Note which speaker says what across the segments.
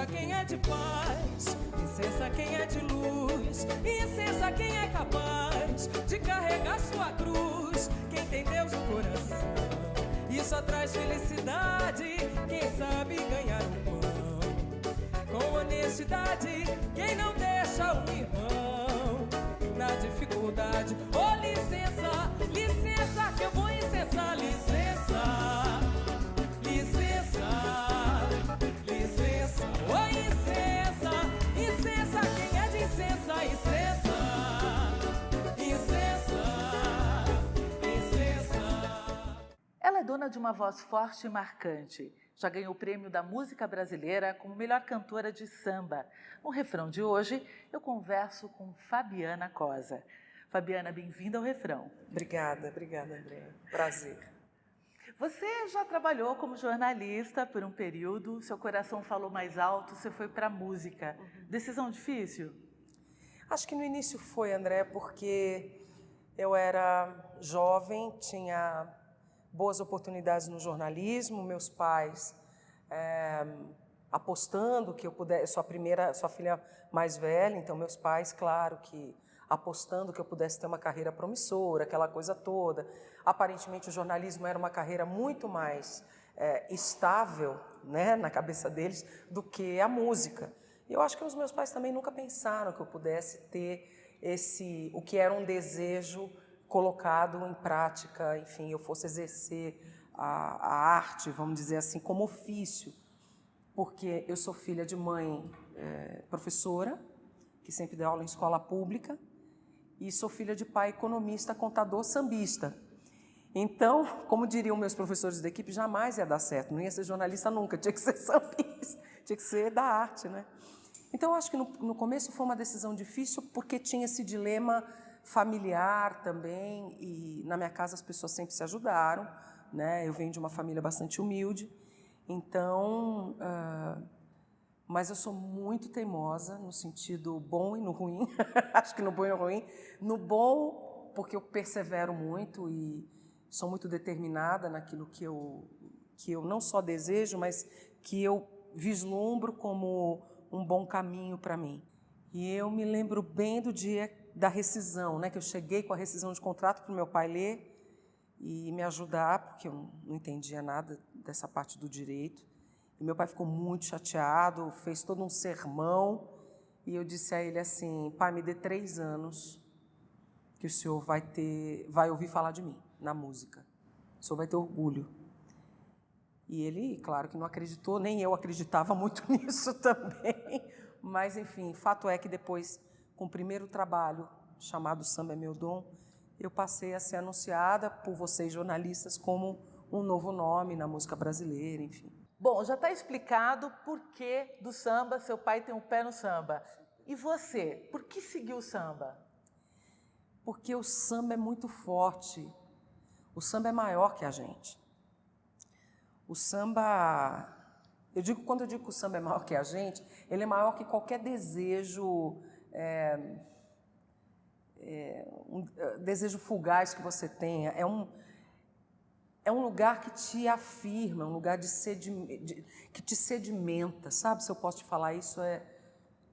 Speaker 1: Licença quem é de paz, licença quem é de luz, licença quem é capaz de carregar sua cruz. Quem tem Deus no coração, isso só traz felicidade. Quem sabe ganhar um pão com honestidade, quem não deixa um irmão na dificuldade. Oh, licença, licença que eu vou incensar. Licença, licença, licença, oh, licença, licença, quem é de licença, licença, licença, licença.
Speaker 2: Ela é dona de uma voz forte e marcante. Já ganhou o prêmio da música brasileira como melhor cantora de samba. No refrão de hoje, eu converso com Fabiana Cosa. Fabiana, bem-vinda ao refrão.
Speaker 1: Obrigada, obrigada, André. Prazer.
Speaker 2: Você já trabalhou como jornalista por um período, seu coração falou mais alto, você foi para a música. Decisão difícil?
Speaker 1: Acho que no início foi, André, porque eu era jovem, tinha boas oportunidades no jornalismo, meus pais apostando que eu pudesse, eu sou a filha mais velha, então meus pais, claro que apostando que eu pudesse ter uma carreira promissora, aquela coisa toda. Aparentemente o jornalismo era uma carreira muito mais estável, né, na cabeça deles do que a música. E eu acho que os meus pais também nunca pensaram que eu pudesse ter o que era um desejo colocado em prática, enfim, eu fosse exercer a arte, vamos dizer assim, como ofício, porque eu sou filha de mãe professora, que sempre deu aula em escola pública, e sou filha de pai economista, contador, sambista. Então, como diriam meus professores da equipe, jamais ia dar certo, não ia ser jornalista nunca, tinha que ser sambista, tinha que ser da arte, né? Então, eu acho que no começo foi uma decisão difícil, porque tinha esse dilema familiar também, e na minha casa as pessoas sempre se ajudaram, né? Eu venho de uma família bastante humilde, então, mas eu sou muito teimosa no sentido bom e no ruim, acho que no bom e no ruim. No bom, porque eu persevero muito e sou muito determinada naquilo que eu não só desejo, mas que eu vislumbro como um bom caminho para mim. E eu me lembro bem do dia da rescisão, né, que eu cheguei com a rescisão de contrato para o meu pai ler e me ajudar, porque eu não entendia nada dessa parte do direito. E meu pai ficou muito chateado, fez todo um sermão, e eu disse a ele assim: pai, me dê 3 anos que o senhor vai ouvir falar de mim na música. O senhor vai ter orgulho. E ele, claro que não acreditou, nem eu acreditava muito nisso também, mas enfim, fato é que depois, com o primeiro trabalho chamado Samba é Meu Dom, eu passei a ser anunciada por vocês jornalistas como um novo nome na música brasileira, enfim.
Speaker 2: Bom, já está explicado por que do samba, seu pai tem um pé no samba. E você, por que seguiu o samba?
Speaker 1: Porque o samba é muito forte, o samba é maior que a gente. O samba, quando eu digo que o samba é maior que a gente, ele é maior que qualquer desejo, um desejo fugaz que você tenha. É um lugar que te afirma, um lugar que te sedimenta, sabe? Se eu posso te falar isso,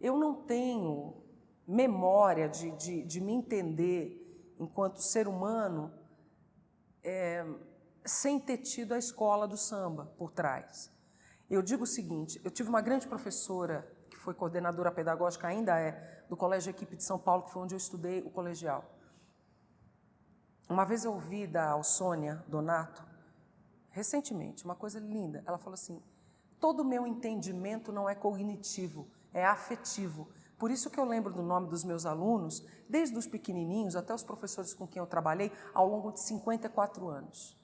Speaker 1: eu não tenho memória de me entender enquanto ser humano sem ter tido a escola do samba por trás. Eu digo o seguinte, eu tive uma grande professora, que foi coordenadora pedagógica, ainda do Colégio Equipe de São Paulo, que foi onde eu estudei o colegial. Uma vez eu ouvi da Alcônia Donato, recentemente, uma coisa linda, ela falou assim: todo o meu entendimento não é cognitivo, é afetivo. Por isso que eu lembro do nome dos meus alunos, desde os pequenininhos até os professores com quem eu trabalhei, ao longo de 54 anos.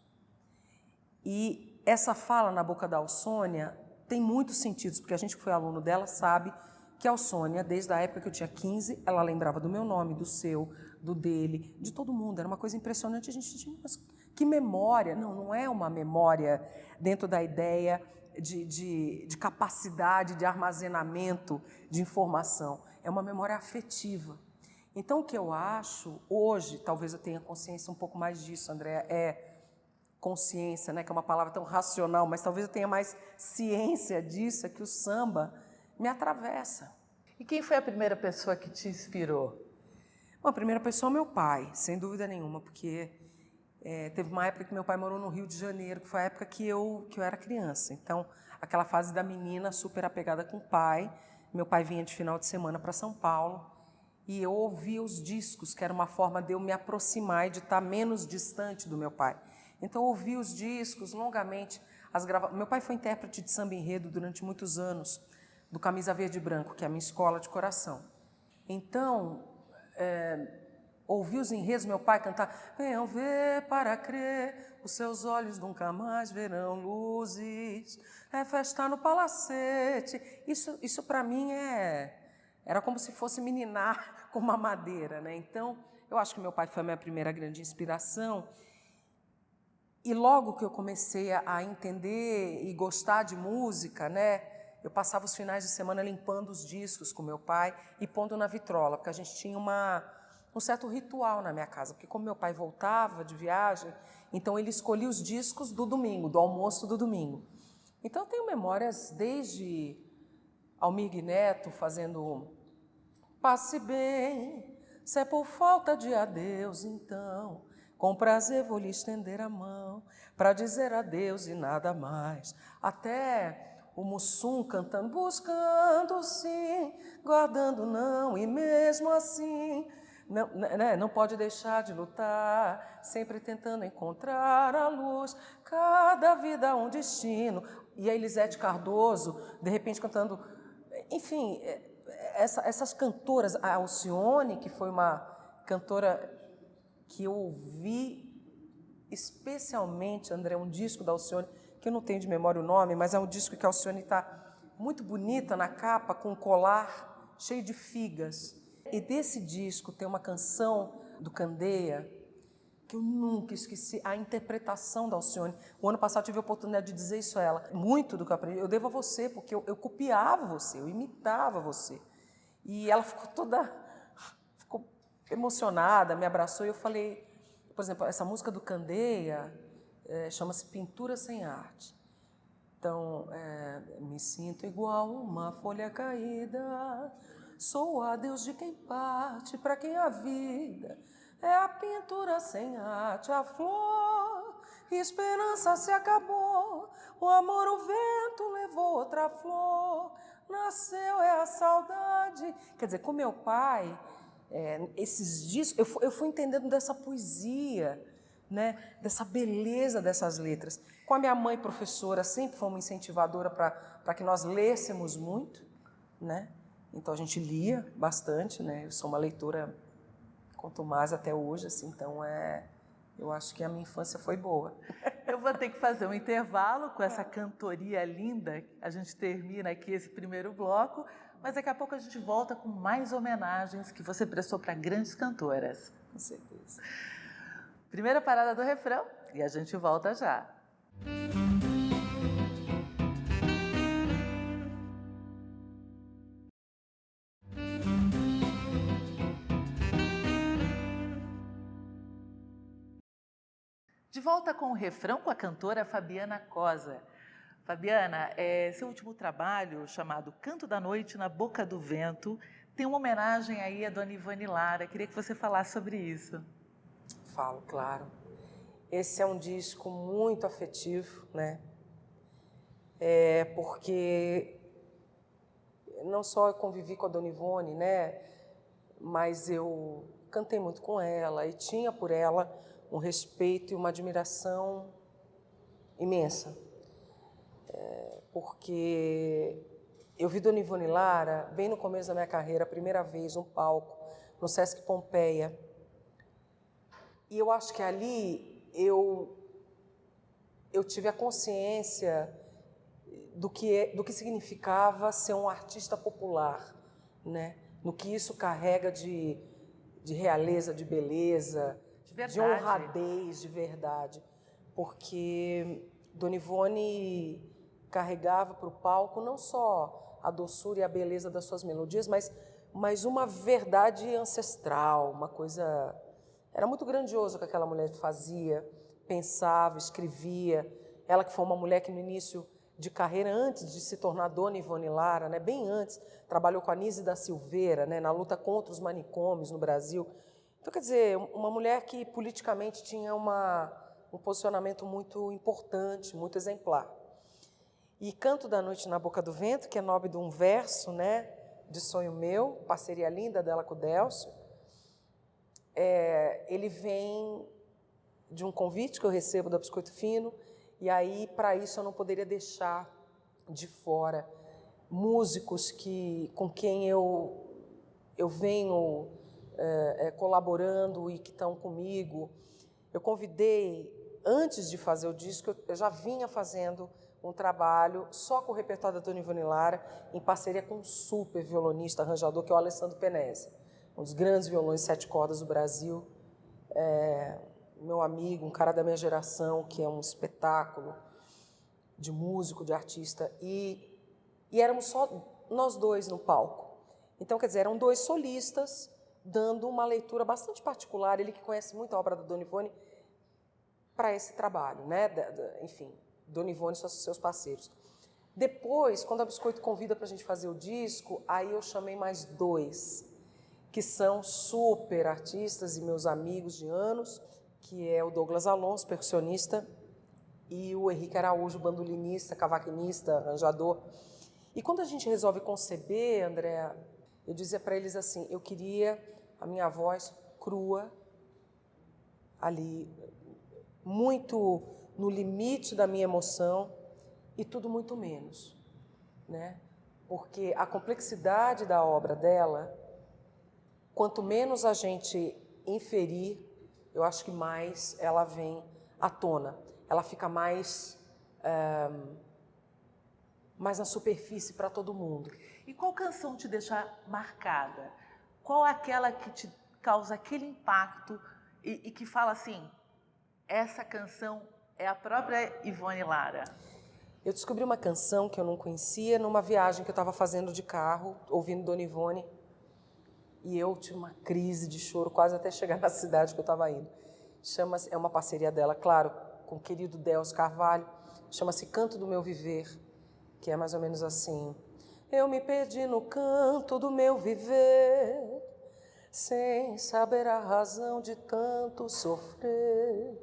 Speaker 1: E essa fala na boca da Alcônia tem muitos sentidos, porque a gente que foi aluno dela sabe que a Alcônia, desde a época que eu tinha 15, ela lembrava do meu nome, do seu, do dele, de todo mundo. Era uma coisa impressionante. A gente tinha, mas que memória? Não é uma memória dentro da ideia de capacidade de armazenamento de informação. É uma memória afetiva. Então, o que eu acho, hoje, talvez eu tenha consciência um pouco mais disso, André, consciência, né, que é uma palavra tão racional, mas talvez eu tenha mais ciência disso, é que o samba me atravessa.
Speaker 2: E quem foi a primeira pessoa que te inspirou?
Speaker 1: Bom, a primeira pessoa é meu pai, sem dúvida nenhuma, porque teve uma época que meu pai morou no Rio de Janeiro, que foi a época que eu era criança. Então, aquela fase da menina super apegada com o pai. Meu pai vinha de final de semana para São Paulo e eu ouvia os discos, que era uma forma de eu me aproximar e de estar menos distante do meu pai. Então, eu ouvia os discos longamente. Meu pai foi intérprete de samba enredo durante muitos anos, do Camisa Verde e Branco, que é a minha escola de coração. Então, ouvi os enredos, meu pai cantar: venham ver para crer, os seus olhos nunca mais verão luzes, é festa no palacete. Isso para mim era como se fosse me ninar com uma madeira, né? Então, eu acho que meu pai foi a minha primeira grande inspiração. E logo que eu comecei a entender e gostar de música, né? Eu passava os finais de semana limpando os discos com meu pai e pondo na vitrola, porque a gente tinha um certo ritual na minha casa, porque como meu pai voltava de viagem, então ele escolhia os discos do domingo, do almoço do domingo. Então eu tenho memórias desde Almir Neto fazendo passe bem, se é por falta de adeus, então, com prazer vou lhe estender a mão, para dizer adeus e nada mais, até o Mussum cantando, buscando sim, guardando não, e mesmo assim, não pode deixar de lutar, sempre tentando encontrar a luz, cada vida um destino. E a Elisete Cardoso, de repente cantando, enfim, essas cantoras, a Alcione, que foi uma cantora que eu ouvi especialmente, André, um disco da Alcione, que eu não tenho de memória o nome, mas é um disco que a Alcione está muito bonita na capa, com um colar cheio de figas. E desse disco tem uma canção do Candeia que eu nunca esqueci, a interpretação da Alcione. O ano passado eu tive a oportunidade de dizer isso a ela. Muito do que eu aprendi, eu devo a você, porque eu copiava você, eu imitava você. E ela ficou emocionada, me abraçou e eu falei, por exemplo, essa música do Candeia chama-se Pintura Sem Arte. Então, me sinto igual uma folha caída, sou o adeus de quem parte, para quem a vida é a pintura sem arte, a flor, esperança se acabou, o amor o vento levou outra flor, nasceu é a saudade. Quer dizer, com meu pai, esses discos, eu fui entendendo dessa poesia, né, dessa beleza dessas letras. Com a minha mãe, professora, sempre foi uma incentivadora para que nós lêssemos muito, né? Então a gente lia bastante, né? Eu sou uma leitora, quanto mais até hoje, assim, então eu acho que a minha infância foi boa.
Speaker 2: Eu vou ter que fazer um intervalo com essa cantoria linda. A gente termina aqui esse primeiro bloco, mas daqui a pouco a gente volta com mais homenagens que você prestou para grandes cantoras.
Speaker 1: Com certeza.
Speaker 2: Primeira parada do refrão e a gente volta já. De volta com o refrão com a cantora Fabiana Cosa. Fabiana, seu último trabalho, chamado Canto da Noite na Boca do Vento, tem uma homenagem aí à dona Ivone Lara. Queria que você falasse sobre isso.
Speaker 1: Falo, claro. Esse é um disco muito afetivo, né? Porque não só eu convivi com a dona Ivone, né? Mas eu cantei muito com ela e tinha por ela um respeito e uma admiração imensa. Porque eu vi dona Ivone Lara bem no começo da minha carreira, a primeira vez, no palco, no Sesc Pompeia. E eu acho que ali eu tive a consciência do que significava ser um artista popular, né? No que isso carrega de realeza, de beleza, de honradez, de verdade. Porque dona Ivone carregava para o palco não só a doçura e a beleza das suas melodias, mas uma verdade ancestral, uma coisa... Era muito grandioso o que aquela mulher fazia, pensava, escrevia. Ela que foi uma mulher que no início de carreira antes de se tornar Dona Ivone Lara, né? Bem antes, trabalhou com a Nise da Silveira, né? Na luta contra os manicômios no Brasil. Então, quer dizer, uma mulher que politicamente tinha um posicionamento muito importante, muito exemplar. E Canto da Noite na Boca do Vento, que é nome de um verso, né, de Sonho Meu, parceria linda dela com o Délcio, ele vem de um convite que eu recebo da Biscoito Fino, e aí, para isso, eu não poderia deixar de fora músicos com quem eu venho colaborando e que estão comigo. Eu convidei, antes de fazer o disco, eu já vinha fazendo um trabalho só com o repertório da Dona Ivone Lara, em parceria com um super violonista, arranjador, que é o Alessandro Penese, um dos grandes violões 7 cordas do Brasil, meu amigo, um cara da minha geração, que é um espetáculo de músico, de artista, e éramos só nós dois no palco. Então, quer dizer, eram dois solistas dando uma leitura bastante particular, ele que conhece muito a obra da Dona Ivone, para esse trabalho, né? Enfim, Dona Ivone e seus parceiros. Depois, quando a Biscoito convida para a gente fazer o disco, aí eu chamei mais dois, que são super artistas e meus amigos de anos, que é o Douglas Alonso, percussionista, e o Henrique Araújo, bandolinista, cavaquinista, arranjador. E quando a gente resolve conceber, André, eu dizia para eles assim, eu queria a minha voz crua, ali, muito no limite da minha emoção e tudo muito menos, né? Porque a complexidade da obra dela, quanto menos a gente inferir, eu acho que mais ela vem à tona. Ela fica mais na superfície para todo mundo.
Speaker 2: E qual canção te deixa marcada? Qual é aquela que te causa aquele impacto e que fala assim, essa canção é a própria Ivone Lara?
Speaker 1: Eu descobri uma canção que eu não conhecia numa viagem que eu estava fazendo de carro, ouvindo Dona Ivone, e eu tive uma crise de choro quase até chegar na cidade que eu estava indo. É uma parceria dela, claro, com o querido Délcio Carvalho, chama-se Canto do Meu Viver, que é mais ou menos assim. Eu me perdi no canto do meu viver, sem saber a razão de tanto sofrer.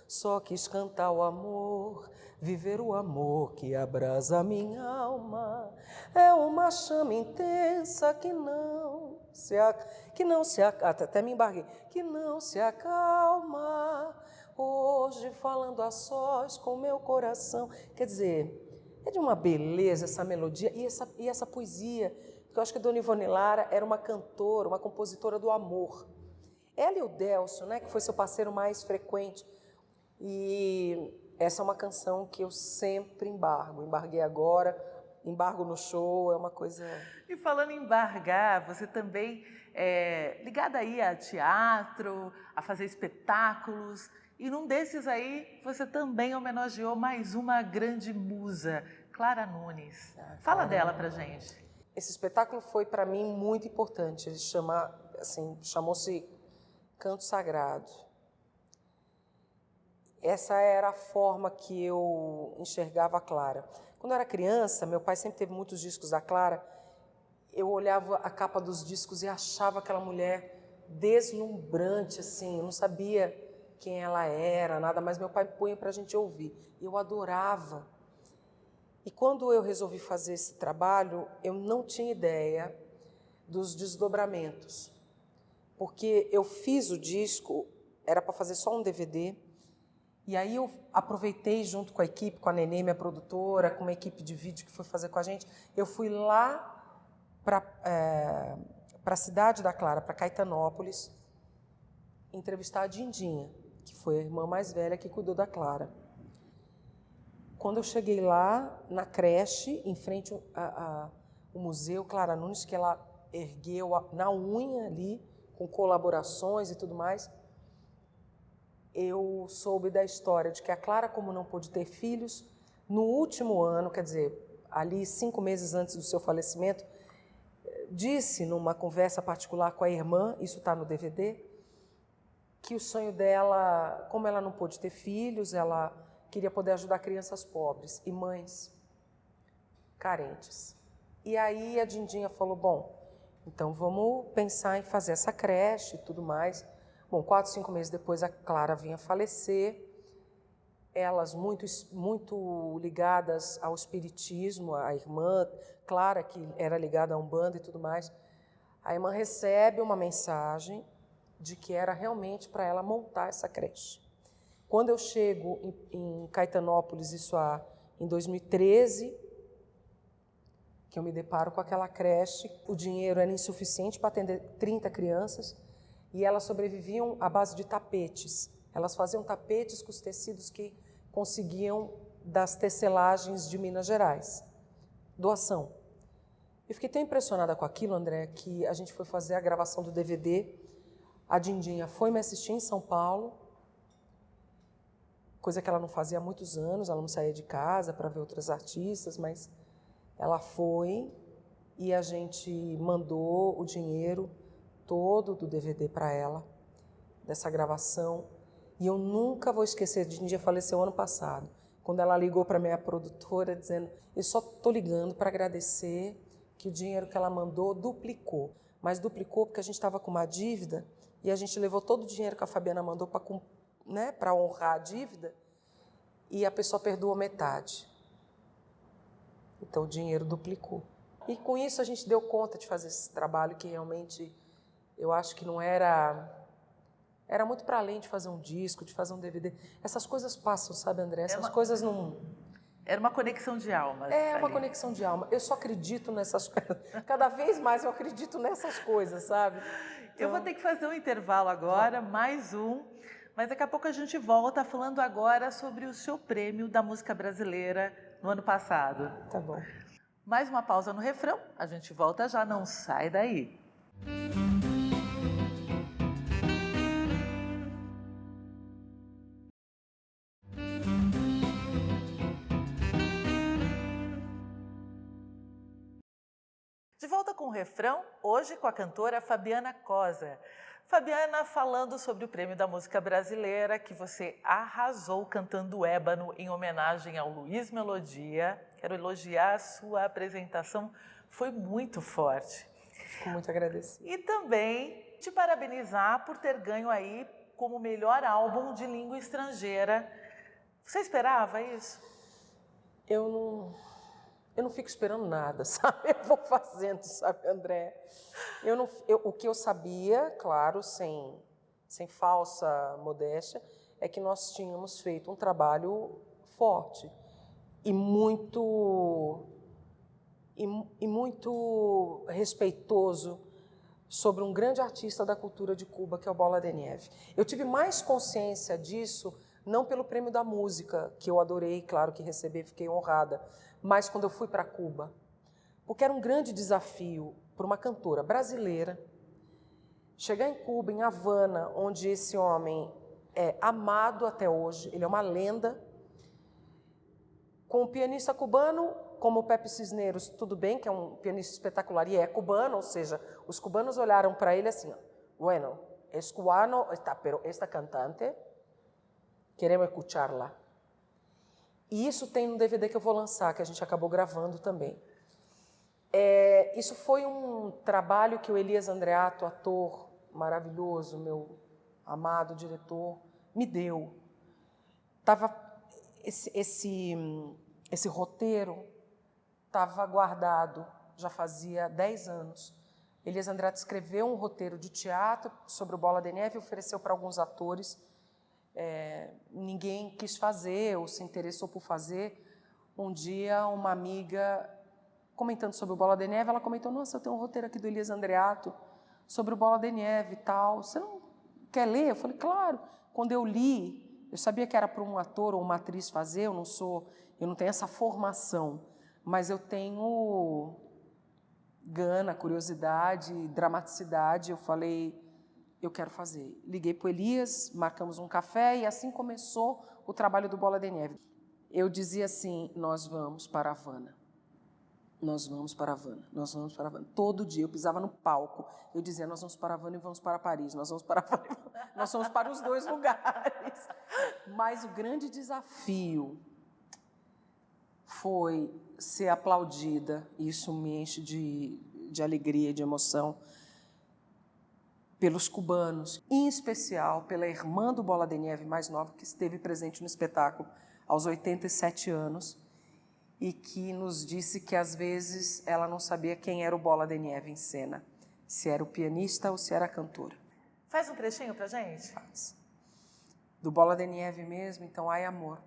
Speaker 1: Só quis cantar o amor, viver o amor que abrasa minha alma. É uma chama intensa que não se até me embarguei, que não se acalma. Hoje falando a sós com meu coração. Quer dizer, é de uma beleza essa melodia e essa poesia, porque eu acho que a Dona Ivone Lara era uma cantora, uma compositora do amor. Ela e o Délcio, né, que foi seu parceiro mais frequente. E essa é uma canção que eu sempre embarguei agora, embargo no show, é uma coisa...
Speaker 2: E falando em embargar, você também é ligada aí a teatro, a fazer espetáculos, e num desses aí você também homenageou mais uma grande musa, Clara Nunes. Fala dela pra gente.
Speaker 1: Esse espetáculo foi para mim muito importante, ele chamou-se Canto Sagrado. Essa era a forma que eu enxergava a Clara. Quando eu era criança, meu pai sempre teve muitos discos da Clara, eu olhava a capa dos discos e achava aquela mulher deslumbrante, assim, eu não sabia quem ela era, nada, mas meu pai punha para a gente ouvir. Eu adorava. E quando eu resolvi fazer esse trabalho, eu não tinha ideia dos desdobramentos, porque eu fiz o disco, era para fazer só um DVD, e aí eu aproveitei junto com a equipe, com a Nenê, minha produtora, com uma equipe de vídeo que foi fazer com a gente, eu fui lá para a cidade da Clara, para Caetanópolis, entrevistar a Dindinha, que foi a irmã mais velha que cuidou da Clara. Quando eu cheguei lá, na creche, em frente ao Museu Clara Nunes, que ela ergueu na unha ali, com colaborações e tudo mais, eu soube da história de que a Clara, como não pôde ter filhos, no último ano, quer dizer, ali 5 meses antes do seu falecimento, disse numa conversa particular com a irmã, isso está no DVD, que o sonho dela, como ela não pôde ter filhos, ela queria poder ajudar crianças pobres e mães. carentes. E aí a Dindinha falou, bom, então vamos pensar em fazer essa creche e tudo mais. Bom, 4, 5 meses depois a Clara vinha a falecer, elas muito ligadas ao espiritismo, a irmã Clara, que era ligada a Umbanda e tudo mais. A irmã recebe uma mensagem de que era realmente para ela montar essa creche. Quando eu chego em Caetanópolis, em 2013, que eu me deparo com aquela creche, o dinheiro era insuficiente para atender 30 crianças e elas sobreviviam à base de tapetes. Elas faziam tapetes com os tecidos que conseguiam das tecelagens de Minas Gerais. Doação. Eu fiquei tão impressionada com aquilo, André, que a gente foi fazer a gravação do DVD. A Dindinha foi me assistir em São Paulo, coisa que ela não fazia há muitos anos, ela não saía de casa para ver outras artistas, mas ela foi e a gente mandou o dinheiro todo do DVD para ela, dessa gravação. E eu nunca vou esquecer, a Dindinha faleceu ano passado, quando ela ligou para minha produtora dizendo, eu só estou ligando para agradecer que o dinheiro que ela mandou duplicou. Mas duplicou porque a gente estava com uma dívida e a gente levou todo o dinheiro que a Fabiana mandou para honrar a dívida e a pessoa perdoou metade. Então o dinheiro duplicou. E com isso a gente deu conta de fazer esse trabalho que realmente eu acho que não era muito para além de fazer um disco, de fazer um DVD. Essas coisas passam, sabe, André? Essas coisas não...
Speaker 2: Era uma conexão de almas.
Speaker 1: Uma conexão de alma. Eu só acredito nessas coisas. Cada vez mais eu acredito nessas coisas, sabe? Então...
Speaker 2: Eu vou ter que fazer um intervalo agora, mais um. Mas daqui a pouco a gente volta falando agora sobre o seu prêmio da música brasileira no ano passado.
Speaker 1: Tá bom.
Speaker 2: Mais uma pausa no refrão. A gente volta já, não sai daí. De volta com o refrão, hoje com a cantora Fabiana Cosa. Fabiana, falando sobre o Prêmio da Música Brasileira, que você arrasou cantando Ébano em homenagem ao Luiz Melodia. Quero elogiar a sua apresentação, foi muito forte.
Speaker 1: Fico muito agradecida.
Speaker 2: E também te parabenizar por ter ganho aí como melhor álbum de língua estrangeira. Você esperava isso?
Speaker 1: Eu não fico esperando nada, sabe? Eu vou fazendo, sabe, André? O que eu sabia, claro, sem falsa modéstia, é que nós tínhamos feito um trabalho forte e muito respeitoso sobre um grande artista da cultura de Cuba, que é o Bola de Neve. Eu tive mais consciência disso, não pelo Prêmio da Música, que eu adorei, claro que recebi, fiquei honrada, mas quando eu fui para Cuba, porque era um grande desafio para uma cantora brasileira chegar em Cuba, em Havana, onde esse homem é amado até hoje, ele é uma lenda, com um pianista cubano como o Pepe Cisneros, tudo bem que é um pianista espetacular e é cubano, ou seja, os cubanos olharam para ele assim, bueno, es cubano, pero esta cantante, queremos escucharla. E isso tem no DVD que eu vou lançar, que a gente acabou gravando também. Isso foi um trabalho que o Elias Andreato, ator maravilhoso, meu amado diretor, me deu. Esse roteiro estava guardado, já fazia 10 anos. Elias Andreato escreveu um roteiro de teatro sobre o Bola de Neve e ofereceu para alguns atores. Ninguém quis fazer ou se interessou por fazer. Um dia, uma amiga, comentando sobre o Bola de Neve, ela comentou, nossa, eu tenho um roteiro aqui do Elias Andreato sobre o Bola de Neve e tal. Você não quer ler? Eu falei, claro. Quando eu li, eu sabia que era para um ator ou uma atriz fazer, eu não tenho essa formação, mas eu tenho gana, curiosidade, dramaticidade. Eu falei, eu quero fazer. Liguei para o Elias, marcamos um café e assim começou o trabalho do Bola de Neve. Eu dizia assim, nós vamos para Havana. Nós vamos para Havana, nós vamos para Havana. Todo dia eu pisava no palco, eu dizia, nós vamos para Havana e vamos para Paris, nós vamos para Havana, nós vamos para os dois lugares. Mas o grande desafio foi ser aplaudida, e isso me enche de alegria, de emoção, pelos cubanos, em especial pela irmã do Bola de Neve mais nova, que esteve presente no espetáculo aos 87 anos, e que nos disse que, às vezes, ela não sabia quem era o Bola de Neve em cena, se era o pianista ou se era a cantora.
Speaker 2: Faz um trechinho pra gente?
Speaker 1: Faz. Do Bola de Neve mesmo, então, ai, amor.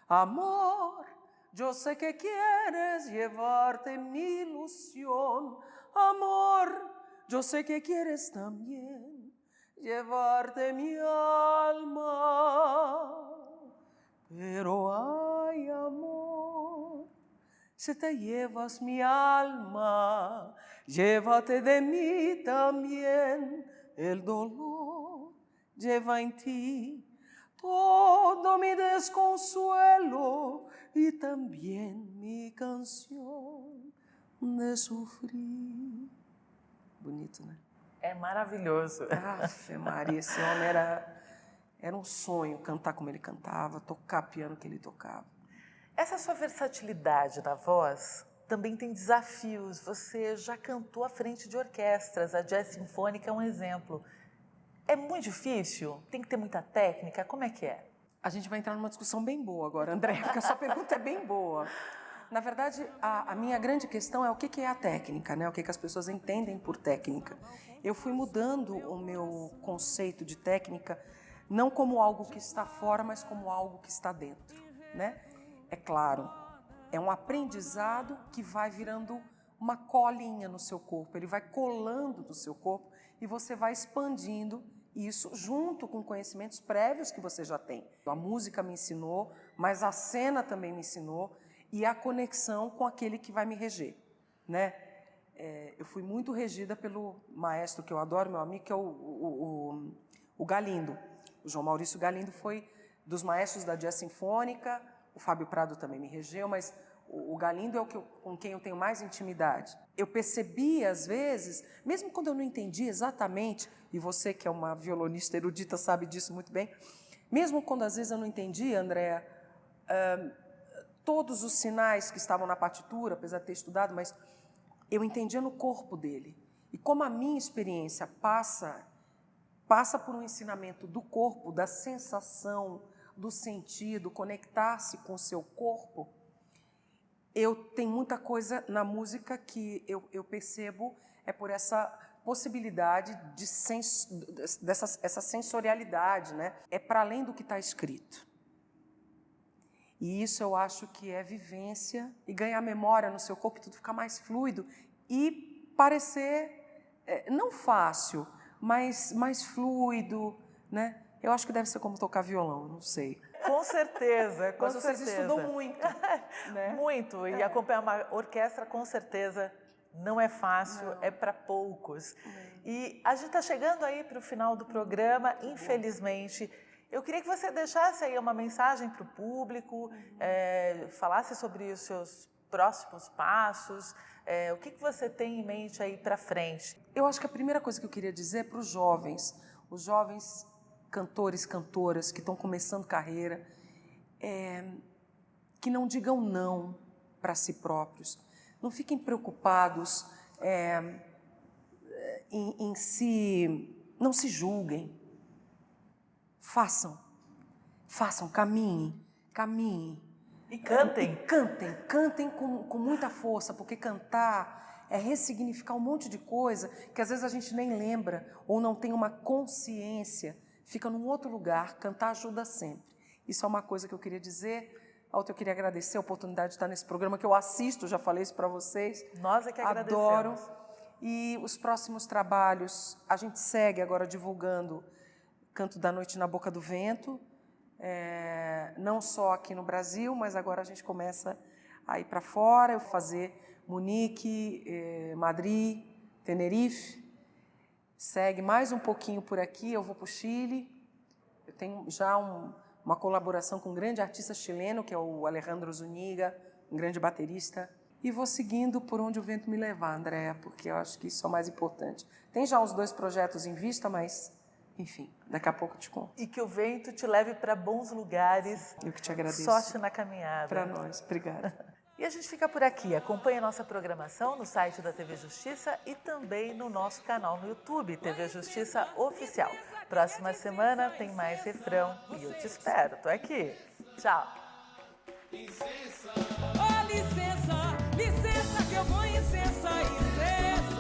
Speaker 1: Amor, yo sé que quieres llevarte mi ilusión. Amor, yo sé que quieres también llevarte mi alma. Pero ay, amor, si te llevas mi alma, llévate de mí también el dolor. Lleva en ti todo mi desconsuelo y también mi canción de sufrir. Bonito, né?
Speaker 2: É maravilhoso.
Speaker 1: Ave Maria, esse homem era um sonho cantar como ele cantava, tocar piano que ele tocava.
Speaker 2: Essa sua versatilidade na voz também tem desafios. Você já cantou à frente de orquestras, a Jazz Sinfônica é um exemplo. É muito difícil? Tem que ter muita técnica? Como é que é?
Speaker 1: A gente vai entrar numa discussão bem boa agora, André, porque a sua pergunta é bem boa. Na verdade, a minha grande questão é o que é a técnica, né? O que as pessoas entendem por técnica. Eu fui mudando o meu conceito de técnica, não como algo que está fora, mas como algo que está dentro, né? É claro, é um aprendizado que vai virando uma colinha no seu corpo, ele vai colando no seu corpo e você vai expandindo isso junto com conhecimentos prévios que você já tem. A música me ensinou, mas a cena também me ensinou e a conexão com aquele que vai me reger, né? Eu fui muito regida pelo maestro que eu adoro, meu amigo, que é o Galindo. O João Maurício Galindo foi dos maestros da Jazz Sinfônica, o Fábio Prado também me regeu, mas o Galindo é com quem eu tenho mais intimidade. Eu percebi, às vezes, mesmo quando eu não entendi exatamente, e você que é uma violonista erudita sabe disso muito bem, mesmo quando às vezes eu não entendi, Andréa, todos os sinais que estavam na partitura, apesar de ter estudado, mas eu entendia no corpo dele. E como a minha experiência passa por um ensinamento do corpo, da sensação, do sentido, conectar-se com o seu corpo, eu tenho muita coisa na música que eu percebo por essa possibilidade de essa sensorialidade, né? É para além do que está escrito. E isso eu acho que é vivência e ganhar memória no seu corpo e tudo ficar mais fluido e parecer, não fácil, mas mais fluido, né? Eu acho que deve ser como tocar violão, não sei.
Speaker 2: Com certeza, com
Speaker 1: Mas vocês
Speaker 2: certeza.
Speaker 1: estudam muito, né?
Speaker 2: Muito, e acompanhar uma orquestra com certeza não é fácil, não. É para poucos. E a gente está chegando aí para o final do programa, infelizmente. Eu queria que você deixasse aí uma mensagem para o público, falasse sobre os seus próximos passos, o que você tem em mente aí para frente.
Speaker 1: Eu acho que a primeira coisa que eu queria dizer é para os jovens cantores, cantoras que estão começando carreira, que não digam não para si próprios. Não fiquem preocupados em si, não se julguem. Façam, caminhem.
Speaker 2: E cantem.
Speaker 1: Cantem com muita força, porque cantar é ressignificar um monte de coisa que às vezes a gente nem lembra ou não tem uma consciência. Fica num outro lugar, cantar ajuda sempre. Isso é uma coisa que eu queria dizer. Eu queria agradecer a oportunidade de estar nesse programa, que eu assisto, já falei isso para vocês.
Speaker 2: Nós é que agradecemos.
Speaker 1: Adoro. E os próximos trabalhos, a gente segue agora divulgando Canto da Noite na Boca do Vento, não só aqui no Brasil, mas agora a gente começa a ir para fora, eu fazer Munique, Madrid, Tenerife. Segue mais um pouquinho por aqui, eu vou para o Chile. Eu tenho já uma colaboração com um grande artista chileno, que é o Alejandro Zuniga, um grande baterista. E vou seguindo por onde o vento me levar, Andréa, porque eu acho que isso é o mais importante. Tem já os 2 projetos em vista, mas, enfim, daqui a pouco eu te conto.
Speaker 2: E que o vento te leve para bons lugares.
Speaker 1: Eu que te agradeço.
Speaker 2: Sorte na caminhada.
Speaker 1: Para nós. Obrigada.
Speaker 2: E a gente fica por aqui. Acompanhe a nossa programação no site da TV Justiça e também no nosso canal no YouTube, TV Justiça Oficial. Próxima semana tem mais refrão e eu te espero. Tô aqui. Tchau.
Speaker 3: Licença, licença que eu vou, licença.